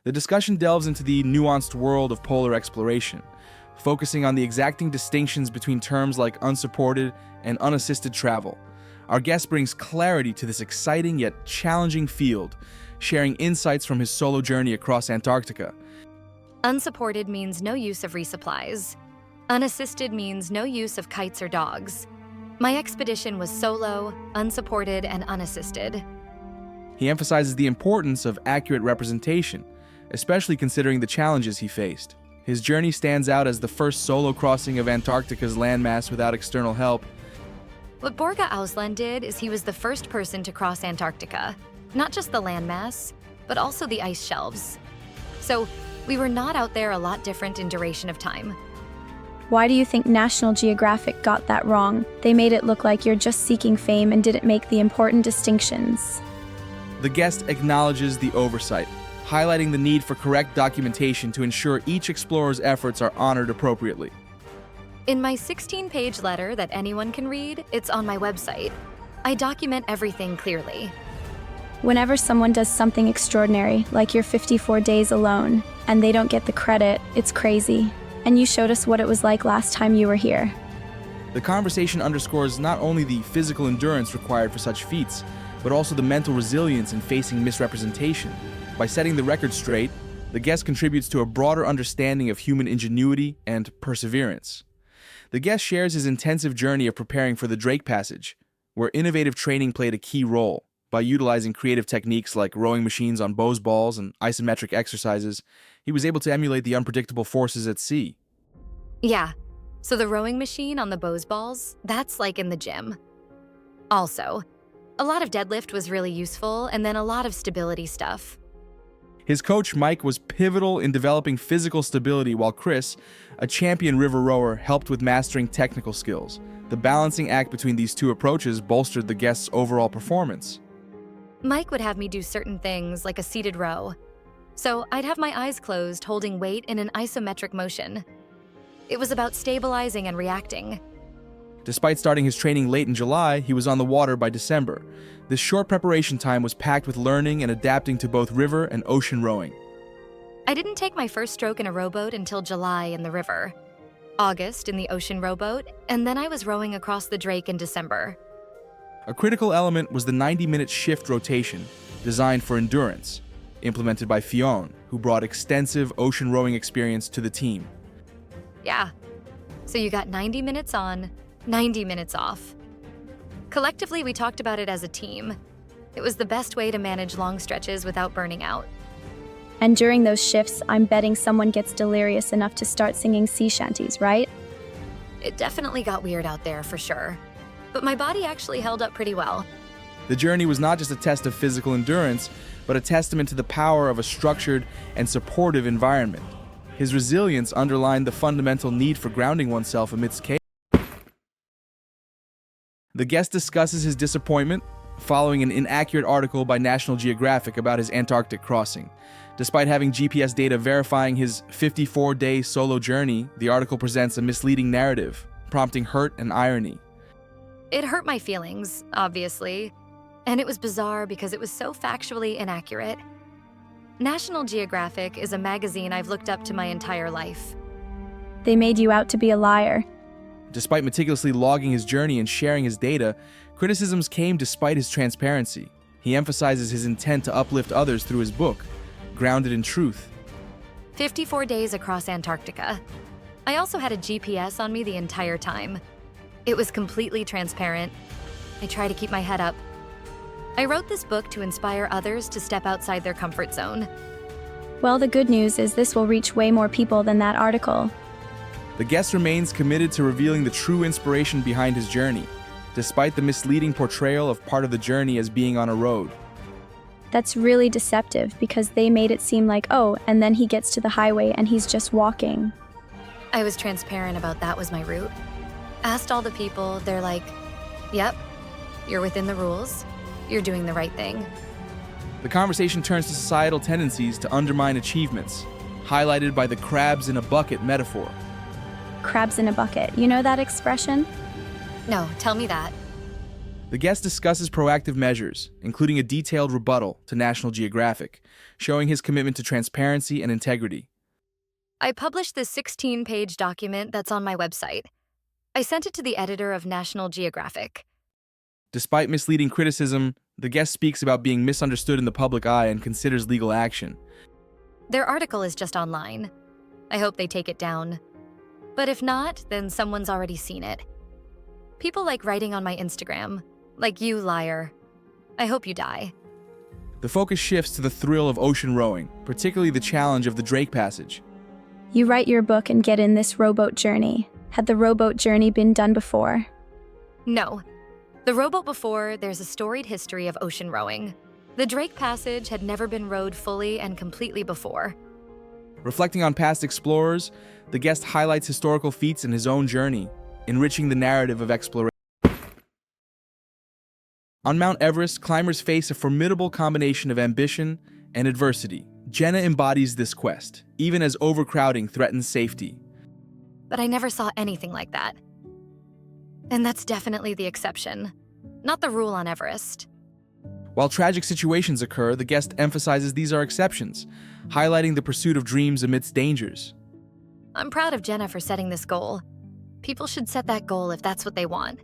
The discussion delves into the nuanced world of polar exploration, focusing on the exacting distinctions between terms like unsupported and unassisted travel. Our guest brings clarity to this exciting yet challenging field, sharing insights from his solo journey across Antarctica. Unsupported means no use of resupplies. Unassisted means no use of kites or dogs. My expedition was solo, unsupported, and unassisted. He emphasizes the importance of accurate representation, especially considering the challenges he faced. His journey stands out as the first solo crossing of Antarctica's landmass without external help. What Borge Ausland did is he was the first person to cross Antarctica. Not just the landmass, but also the ice shelves. So, we were not out there a lot different in duration of time. Why do you think National Geographic got that wrong? They made it look like you're just seeking fame and didn't make the important distinctions. The guest acknowledges the oversight, highlighting the need for correct documentation to ensure each explorer's efforts are honored appropriately. In my 16-page letter that anyone can read, it's on my website. I document everything clearly. Whenever someone does something extraordinary, like your 54 days alone, and they don't get the credit, it's crazy. And you showed us what it was like last time you were here. The conversation underscores not only the physical endurance required for such feats, but also the mental resilience in facing misrepresentation. By setting the record straight, the guest contributes to a broader understanding of human ingenuity and perseverance. The guest shares his intensive journey of preparing for the Drake Passage, where innovative training played a key role. By utilizing creative techniques like rowing machines on Bose balls and isometric exercises, he was able to emulate the unpredictable forces at sea. Yeah, so the rowing machine on the Bose balls, that's like in the gym. Also, a lot of deadlift was really useful, and then a lot of stability stuff. His coach, Mike, was pivotal in developing physical stability, while Chris, a champion river rower, helped with mastering technical skills. The balancing act between these two approaches bolstered the guest's overall performance. Mike would have me do certain things, like a seated row. So I'd have my eyes closed, holding weight in an isometric motion. It was about stabilizing and reacting. Despite starting his training late in July, he was on the water by December. This short preparation time was packed with learning and adapting to both river and ocean rowing. I didn't take my first stroke in a rowboat until July in the river, August in the ocean rowboat, and then I was rowing across the Drake in December. A critical element was the 90-minute shift rotation, designed for endurance, implemented by Fionn, who brought extensive ocean rowing experience to the team. Yeah, so you got 90 minutes on, 90 minutes off. Collectively, we talked about it as a team. It was the best way to manage long stretches without burning out. And during those shifts, I'm betting someone gets delirious enough to start singing sea shanties, right? It definitely got weird out there, for sure. But my body actually held up pretty well. The journey was not just a test of physical endurance, but a testament to the power of a structured and supportive environment. His resilience underlined the fundamental need for grounding oneself amidst chaos. The guest discusses his disappointment following an inaccurate article by National Geographic about his Antarctic crossing. Despite having GPS data verifying his 54-day solo journey, the article presents a misleading narrative, prompting hurt and irony. It hurt my feelings, obviously, and it was bizarre because it was so factually inaccurate. National Geographic is a magazine I've looked up to my entire life. They made you out to be a liar. Despite meticulously logging his journey and sharing his data, criticisms came despite his transparency. He emphasizes his intent to uplift others through his book, Grounded in Truth. 54 days across Antarctica. I also had a GPS on me the entire time. It was completely transparent. I try to keep my head up. I wrote this book to inspire others to step outside their comfort zone. Well, the good news is this will reach way more people than that article. The guest remains committed to revealing the true inspiration behind his journey, despite the misleading portrayal of part of the journey as being on a road. That's really deceptive because they made it seem like, oh, and then he gets to the highway and he's just walking. I was transparent about that was my route. Asked all the people, they're like, yep, you're within the rules. You're doing the right thing. The conversation turns to societal tendencies to undermine achievements, highlighted by the crabs in a bucket metaphor. Crabs in a bucket. You know that expression? No, tell me that. The guest discusses proactive measures, including a detailed rebuttal to National Geographic, showing his commitment to transparency and integrity. I published this 16-page document that's on my website. I sent it to the editor of National Geographic. Despite misleading criticism, the guest speaks about being misunderstood in the public eye and considers legal action. Their article is just online. I hope they take it down. But if not, then someone's already seen it. People like writing on my Instagram, like you, liar. I hope you die. The focus shifts to the thrill of ocean rowing, particularly the challenge of the Drake Passage. You write your book and get in this rowboat journey. Had the rowboat journey been done before? No. The rowboat before, there's a storied history of ocean rowing. The Drake Passage had never been rowed fully and completely before. Reflecting on past explorers, the guest highlights historical feats in his own journey, enriching the narrative of exploration. On Mount Everest, climbers face a formidable combination of ambition and adversity. Jenna embodies this quest, even as overcrowding threatens safety. But I never saw anything like that. And that's definitely the exception, not the rule on Everest. While tragic situations occur, the guest emphasizes these are exceptions, highlighting the pursuit of dreams amidst dangers. I'm proud of Jenna for setting this goal. People should set that goal if that's what they want.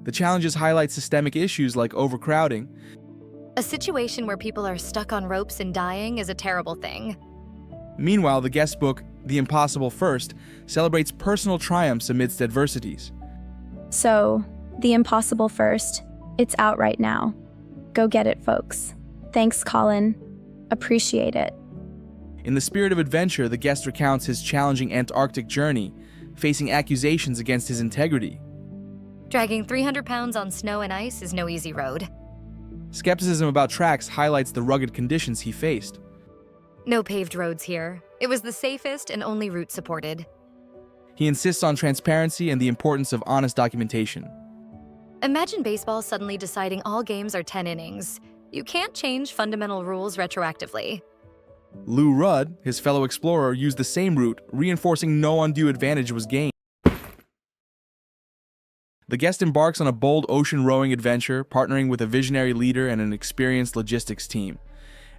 The challenges highlight systemic issues like overcrowding. A situation where people are stuck on ropes and dying is a terrible thing. Meanwhile, the guest book, The Impossible First, celebrates personal triumphs amidst adversities. So, The Impossible First, it's out right now. Go get it, folks. Thanks, Colin. Appreciate it. In the spirit of adventure, the guest recounts his challenging Antarctic journey, facing accusations against his integrity. Dragging 300 pounds on snow and ice is no easy road. Skepticism about tracks highlights the rugged conditions he faced. No paved roads here. It was the safest and only route supported. He insists on transparency and the importance of honest documentation. Imagine baseball suddenly deciding all games are 10 innings. You can't change fundamental rules retroactively. Lou Rudd, his fellow explorer, used the same route, reinforcing no undue advantage was gained. The guest embarks on a bold ocean rowing adventure, partnering with a visionary leader and an experienced logistics team.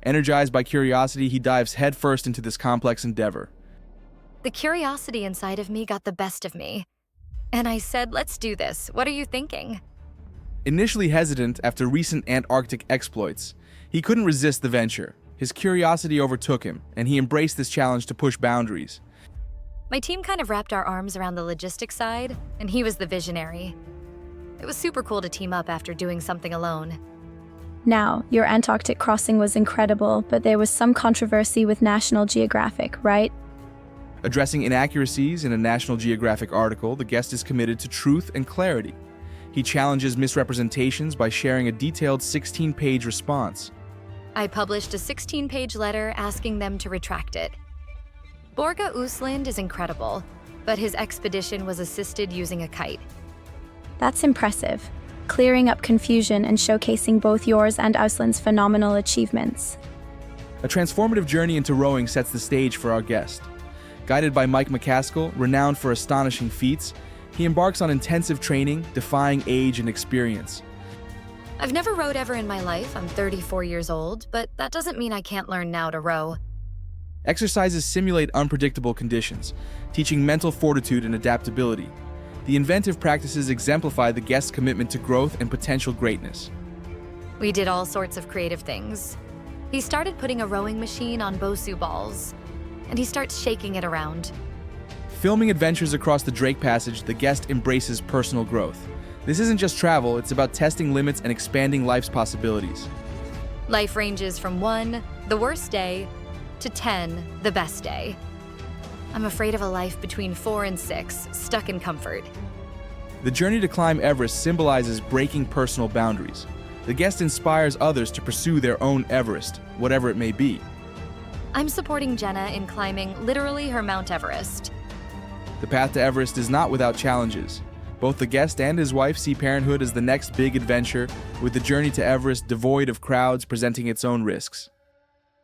Energized by curiosity, he dives headfirst into this complex endeavor. The curiosity inside of me got the best of me. And I said, let's do this. What are you thinking? Initially hesitant after recent Antarctic exploits, he couldn't resist the venture. His curiosity overtook him, and he embraced this challenge to push boundaries. My team kind of wrapped our arms around the logistics side, and he was the visionary. It was super cool to team up after doing something alone. Now, your Antarctic crossing was incredible, but there was some controversy with National Geographic, right? Addressing inaccuracies in a National Geographic article, the guest is committed to truth and clarity. He challenges misrepresentations by sharing a detailed 16-page response. I published a 16-page letter asking them to retract it. Borge Ousland is incredible, but his expedition was assisted using a kite. That's impressive, clearing up confusion and showcasing both yours and Ausland's phenomenal achievements. A transformative journey into rowing sets the stage for our guest. Guided by Mike McCaskill, renowned for astonishing feats, he embarks on intensive training, defying age and experience. I've never rowed ever in my life. I'm 34 years old, but that doesn't mean I can't learn now to row. Exercises simulate unpredictable conditions, teaching mental fortitude and adaptability. The inventive practices exemplify the guest's commitment to growth and potential greatness. We did all sorts of creative things. He started putting a rowing machine on Bosu balls, and he starts shaking it around. Filming adventures across the Drake Passage, the guest embraces personal growth. This isn't just travel, it's about testing limits and expanding life's possibilities. Life ranges from 1, the worst day, to 10, the best day. I'm afraid of a life between 4 and 6, stuck in comfort. The journey to climb Everest symbolizes breaking personal boundaries. The guest inspires others to pursue their own Everest, whatever it may be. I'm supporting Jenna in climbing literally her Mount Everest. The path to Everest is not without challenges. Both the guest and his wife see parenthood as the next big adventure, with the journey to Everest devoid of crowds presenting its own risks.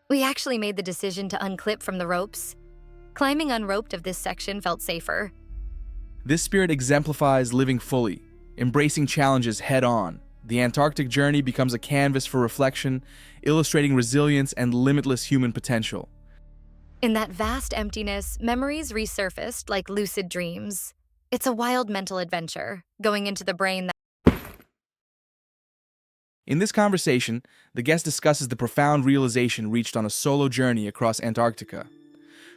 We actually made the decision to unclip from the ropes. Climbing unroped of this section felt safer. This spirit exemplifies living fully, Embracing challenges head-on, the Antarctic journey becomes a canvas for reflection, illustrating resilience and limitless human potential. In that vast emptiness, memories resurfaced like lucid dreams. It's a wild mental adventure, going into the brain that... In this conversation, the guest discusses the profound realization reached on a solo journey across Antarctica.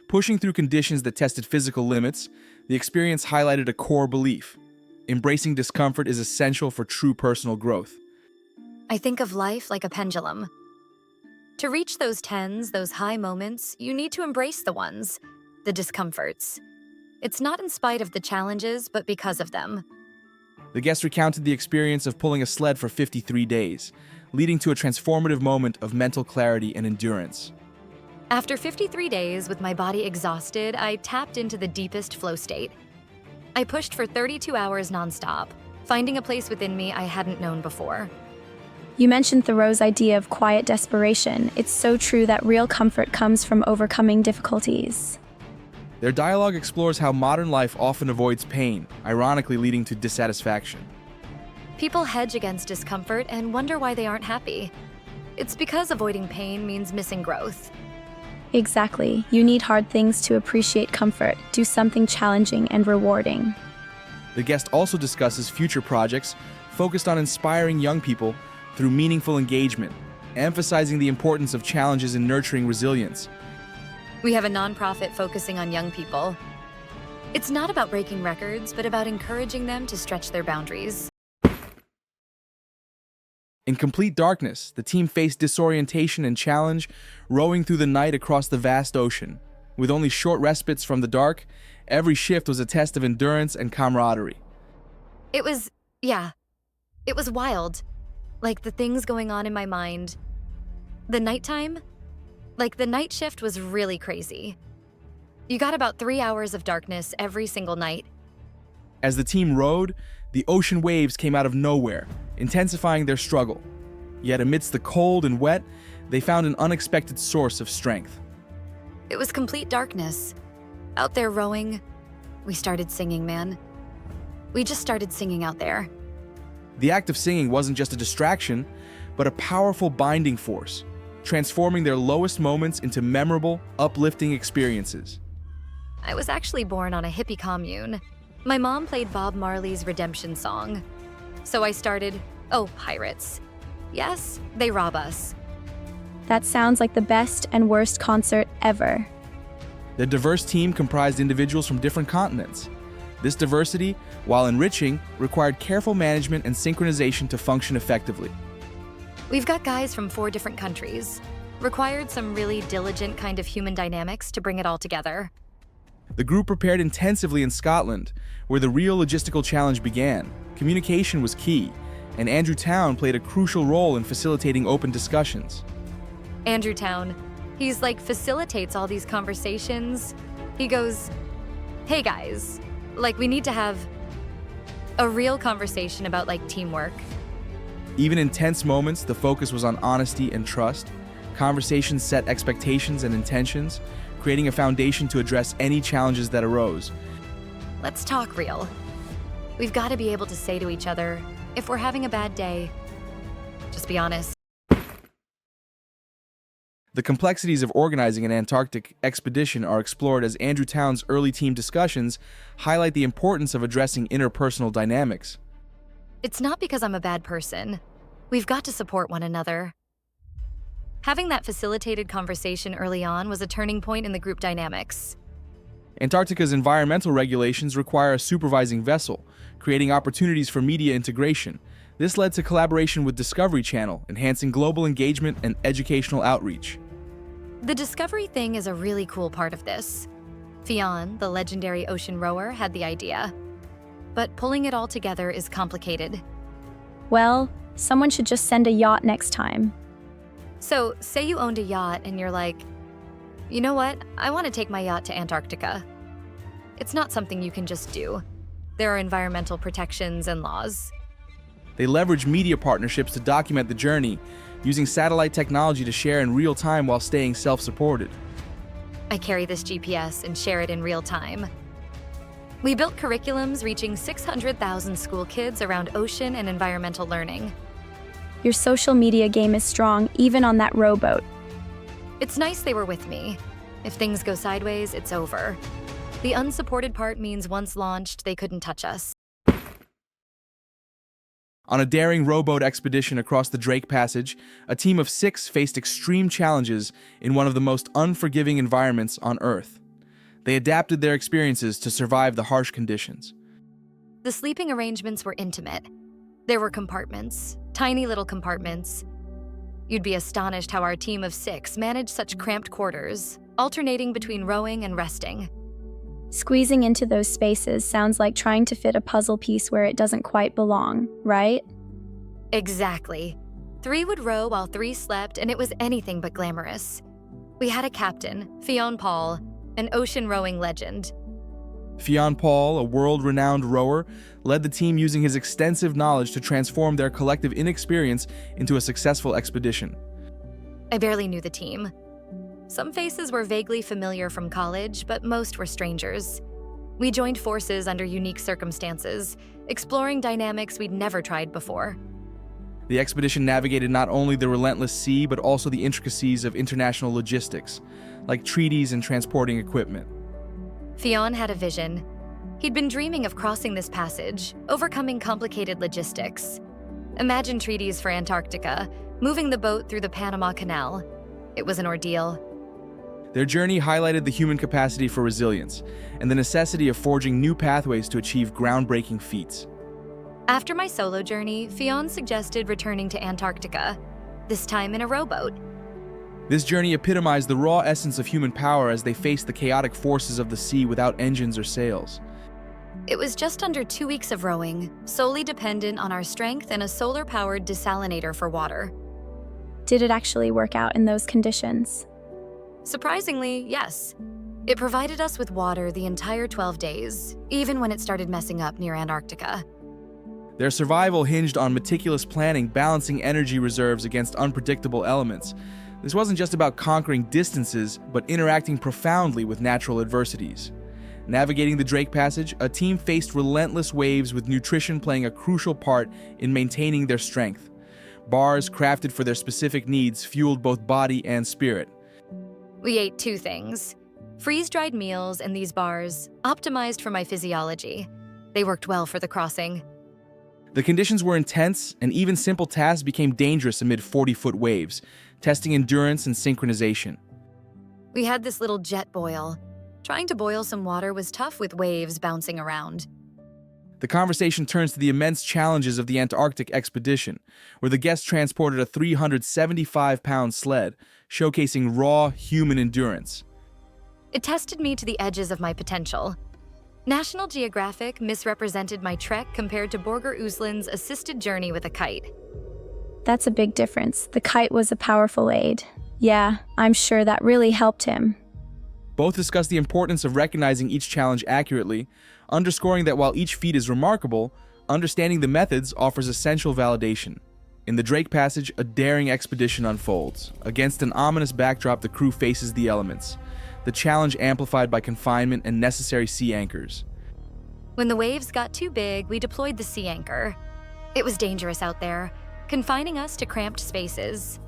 Pushing through conditions that tested physical limits, the experience highlighted a core belief: embracing discomfort is essential for true personal growth. I think of life like a pendulum. To reach those tens, those high moments, you need to embrace the ones, the discomforts. It's not in spite of the challenges, but because of them. The guest recounted the experience of pulling a sled for 53 days, leading to a transformative moment of mental clarity and endurance. After 53 days, with my body exhausted, I tapped into the deepest flow state. I pushed for 32 hours nonstop, finding a place within me I hadn't known before. You mentioned Thoreau's idea of quiet desperation. It's so true that real comfort comes from overcoming difficulties. Their dialogue explores how modern life often avoids pain, ironically leading to dissatisfaction. People hedge against discomfort and wonder why they aren't happy. It's because avoiding pain means missing growth. Exactly. You need hard things to appreciate comfort. Do something challenging and rewarding. The guest also discusses future projects focused on inspiring young people through meaningful engagement, emphasizing the importance of challenges in nurturing resilience. We have a nonprofit focusing on young people. It's not about breaking records, but about encouraging them to stretch their boundaries. In complete darkness, the team faced disorientation and challenge, rowing through the night across the vast ocean. With only short respites from the dark, every shift was a test of endurance and camaraderie. It was wild. Like the things going on in my mind. The nighttime? Like the night shift was really crazy. You got about 3 hours of darkness every single night. As the team rowed, the ocean waves came out of nowhere, intensifying their struggle. Yet amidst the cold and wet, they found an unexpected source of strength. It was complete darkness. Out there rowing, we started singing, man. We just started singing out there. The act of singing wasn't just a distraction, but a powerful binding force, transforming their lowest moments into memorable, uplifting experiences. I was actually born on a hippie commune. My mom played Bob Marley's Redemption song. So I started, pirates. Yes, they rob us. That sounds like the best and worst concert ever. The diverse team comprised individuals from different continents. This diversity, while enriching, required careful management and synchronization to function effectively. We've got guys from 4 different countries. Required some really diligent kind of human dynamics to bring it all together. The group prepared intensively in Scotland, where the real logistical challenge began. Communication was key, and Andrew Town played a crucial role in facilitating open discussions. Andrew Town, he's like facilitates all these conversations. He goes, "Hey guys, we need to have a real conversation about teamwork." Even in tense moments, the focus was on honesty and trust. Conversations set expectations and intentions, creating a foundation to address any challenges that arose. Let's talk real. We've got to be able to say to each other, if we're having a bad day, just be honest. The complexities of organizing an Antarctic expedition are explored as Andrew Town's early team discussions highlight the importance of addressing interpersonal dynamics. It's not because I'm a bad person. We've got to support one another. Having that facilitated conversation early on was a turning point in the group dynamics. Antarctica's environmental regulations require a supervising vessel, creating opportunities for media integration. This led to collaboration with Discovery Channel, enhancing global engagement and educational outreach. The Discovery thing is a really cool part of this. Fionn, the legendary ocean rower, had the idea. But pulling it all together is complicated. Well, someone should just send a yacht next time. So, say you owned a yacht and you're like, you know what, I want to take my yacht to Antarctica. It's not something you can just do. There are environmental protections and laws. They leverage media partnerships to document the journey, using satellite technology to share in real time while staying self-supported. I carry this GPS and share it in real time. We built curriculums reaching 600,000 school kids around ocean and environmental learning. Your social media game is strong, even on that rowboat. It's nice they were with me. If things go sideways, it's over. The unsupported part means once launched, they couldn't touch us. On a daring rowboat expedition across the Drake Passage, a team of 6 faced extreme challenges in one of the most unforgiving environments on Earth. They adapted their experiences to survive the harsh conditions. The sleeping arrangements were intimate. There were compartments, tiny little compartments. You'd be astonished how our team of 6 managed such cramped quarters, alternating between rowing and resting. Squeezing into those spaces sounds like trying to fit a puzzle piece where it doesn't quite belong, right? Exactly. 3 would row while 3 slept, and it was anything but glamorous. We had a captain, Fionn Paul, an ocean rowing legend. Fionn Paul, a world-renowned rower, led the team using his extensive knowledge to transform their collective inexperience into a successful expedition. I barely knew the team. Some faces were vaguely familiar from college, but most were strangers. We joined forces under unique circumstances, exploring dynamics we'd never tried before. The expedition navigated not only the relentless sea, but also the intricacies of international logistics, like treaties and transporting equipment. Fionn had a vision. He'd been dreaming of crossing this passage, overcoming complicated logistics. Imagine treaties for Antarctica, moving the boat through the Panama Canal. It was an ordeal. Their journey highlighted the human capacity for resilience and the necessity of forging new pathways to achieve groundbreaking feats. After my solo journey, Fionn suggested returning to Antarctica, this time in a rowboat. This journey epitomized the raw essence of human power as they faced the chaotic forces of the sea without engines or sails. It was just under 2 weeks of rowing, solely dependent on our strength and a solar-powered desalinator for water. Did it actually work out in those conditions? Surprisingly, yes. It provided us with water the entire 12 days, even when it started messing up near Antarctica. Their survival hinged on meticulous planning, balancing energy reserves against unpredictable elements. This wasn't just about conquering distances, but interacting profoundly with natural adversities. Navigating the Drake Passage, a team faced relentless waves with nutrition playing a crucial part in maintaining their strength. Bars crafted for their specific needs fueled both body and spirit. We ate 2 things: freeze-dried meals and these bars, optimized for my physiology. They worked well for the crossing. The conditions were intense, and even simple tasks became dangerous amid 40-foot waves, testing endurance and synchronization. We had this little jet boil. Trying to boil some water was tough with waves bouncing around. The conversation turns to the immense challenges of the Antarctic expedition, where the guests transported a 375-pound sled, showcasing raw human endurance. It tested me to the edges of my potential. National Geographic misrepresented my trek compared to Borger Usland's assisted journey with a kite. That's a big difference. The kite was a powerful aid. Yeah, I'm sure that really helped him. Both discuss the importance of recognizing each challenge accurately, underscoring that while each feat is remarkable, understanding the methods offers essential validation. In the Drake Passage, a daring expedition unfolds. Against an ominous backdrop, the crew faces the elements, the challenge amplified by confinement and necessary sea anchors. When the waves got too big, we deployed the sea anchor. It was dangerous out there, confining us to cramped spaces.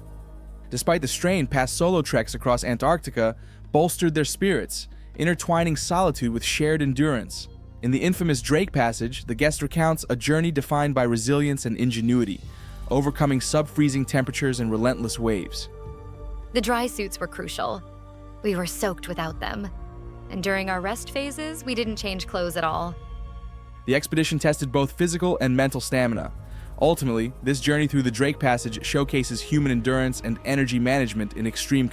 Despite the strain, past solo treks across Antarctica bolstered their spirits, intertwining solitude with shared endurance. In the infamous Drake Passage, the guest recounts a journey defined by resilience and ingenuity, overcoming sub-freezing temperatures and relentless waves. The dry suits were crucial. We were soaked without them. And during our rest phases, we didn't change clothes at all. The expedition tested both physical and mental stamina. Ultimately, this journey through the Drake Passage showcases human endurance and energy management in extreme